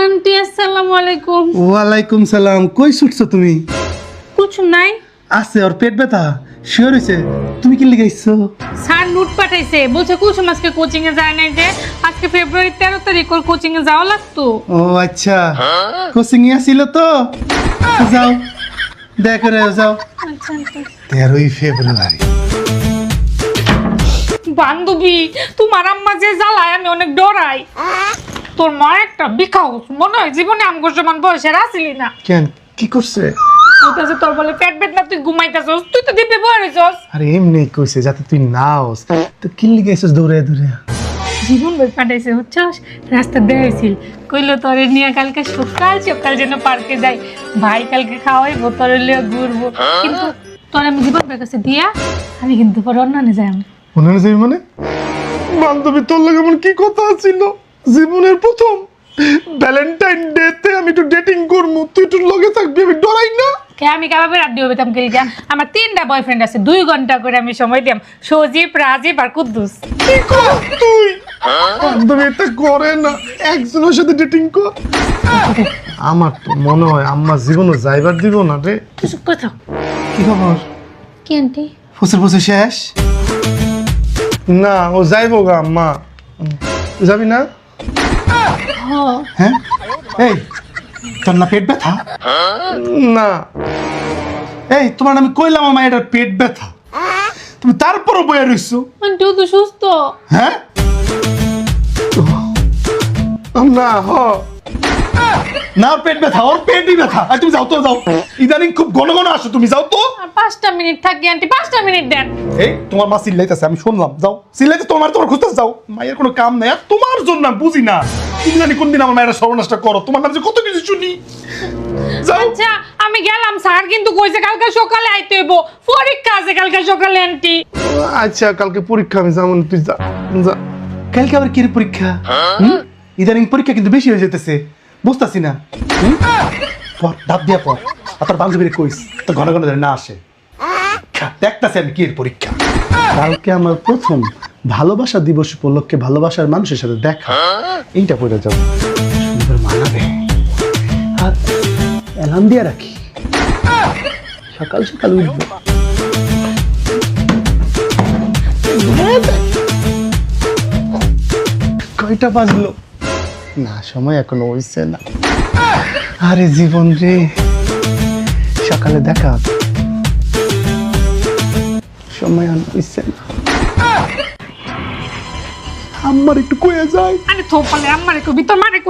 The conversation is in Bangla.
আন্টি আসসালামু আলাইকুম। ওয়ালাইকুম সালাম। কই ছুটছো তুমি? কিছু নাই। আছে ওর পেট ব্যথা শিওর হইছে। তুমি কি লিখাইছো? স্যার নোট পাঠাইছে, বলছে কুসুম আজকে কোচিং এ যায় নাই, যে আজকে ফেব্রুয়ারি 13 তারিখ ওর কোচিং এ যাওয়া লাগতো। ও আচ্ছা, কোচিং এ ছিল তো যাও দেখো রে যাও। আচ্ছা আচ্ছা। 13ই ফেব্রুয়ারি। বান্ধবী তোমার আম্মা যে জ্বালায় আমি অনেক ডরাই। তোর মা একটা বিখাউস, মনে হয় জীবনে আমগো সমান বয়সের আসিলি না। কেন কি করছে? বলতেছে তোর বলে পেট না, তুই ঘুমাইতেছস, তুই তো দিব্যে বয়ে রইছস। আরে এমনি কইছে যাতে তুই নাওস, তো কি লিখাইছস দৌড়ে দৌড়ে? জীবন বই পাঠাইছে হচ্ছস, রাস্তা বেরোইছিল, কইলো তোরে নিয়ে কালকে সকাল সকাল যেন পার্কে যাই, ভাই কালকে খাওয়াইবো, তোরে লিয়ে ঘুরবো। কিন্তু তোর আমি জীবন বের কাছে দিয়া আমি কিন্তু পরে অন্যান্য যাই। মনে হচ্ছে মানে বান্ধবী তোর লাগে এমন কি কথা ছিল? জীবনের প্রথম ভ্যালেন্টাইন ডে তে আমি একটু ডেটিং করবো, তুই একটু লগে থাকবি, আমি ডরাই না। কে আমি কাবাবে রাত দিয়ে হইতাম কেলিকা? আমার 3টা বয়ফ্রেন্ড আছে, 2 ঘন্টা করে আমি সময় দিলাম, সজীব, রাজীব আর কুদ্দুস। কি কর তুই? বান্ধবী এটা করে না, একজনের সাথে ডেটিং কর। আমার তো মনে হয় আম্মা জীবনও যাইবার দিব না রে। তুই চুপ করে থাক। কি খবর? কি আন্টি? ফসল ফসল শেষ? না ও যাইবো গা আম্মা। যাবি না? হ্যাঁ এই তোর না পেট ব্যথা? না এই তোমার আমি কইলাম আমার এটা পেট ব্যথা, তুমি তারপরও বইয়া রইছো। আন্টি ও তো সুস্থ। হ্যাঁ না হ না, ওর পেট ব্যথা, ওর পেটই ব্যথা। আর তুমি যাও তো, যাও, ইদানিং খুব ঘন ঘন আসো, তুমি যাও তো। আর 5টা মিনিট থাকি আন্টি, 5টা মিনিট দেন। এই তোমার মা চিল্লাইতেছে, আমি শুনলাম, যাও চিল্লাইতে, তোমার খুঁজতেছে, যাও। মায়ের কোনো কাম নাই, আর তোমার জন্য আমি বুঝি না, তুমি জানি কোনদিন আমার মায়ের সর্বনাশটা করো, তোমার নাম যে কত কিছু শুনি। যাও। আচ্ছা আমি গেলাম, স্যার কিন্তু কইছে কালকে সকালে আইতে হইব, পরীক্ষা আছে কালকে সকালে আন্টি। আচ্ছা কালকে পরীক্ষা, আমি যেমন তুই যা যা। কালকে আবার কি পরীক্ষা? ইদানিং পরীক্ষা কিন্তু বেশি হয়ে যেতেছে, বুঝতেছি না। পর ডাব দিয়া পর, আর তোর বান্ধবীর কইস তো ঘন ঘন না আসে, দেখতেছি আমি কি পরীক্ষা। কালকে আমার প্রথম ভালোবাসা দিবস উপলক্ষে ভালোবাসার মানুষের সাথে দেখা, এইটা পড়ে যাবো, সুন্দর মানাবে। আর অ্যালার্ম দিয়ে রাখি, সকাল সকাল উঠবো। কয়টা বাজলো? না সময় এখনো হইছে না। আরে জীবন রে, সকালে দেখা, সময় আর হইছে না। আমার একটু কয়ে যায়। আরে থোপালে আমারে কবি, তোর মারে কইলে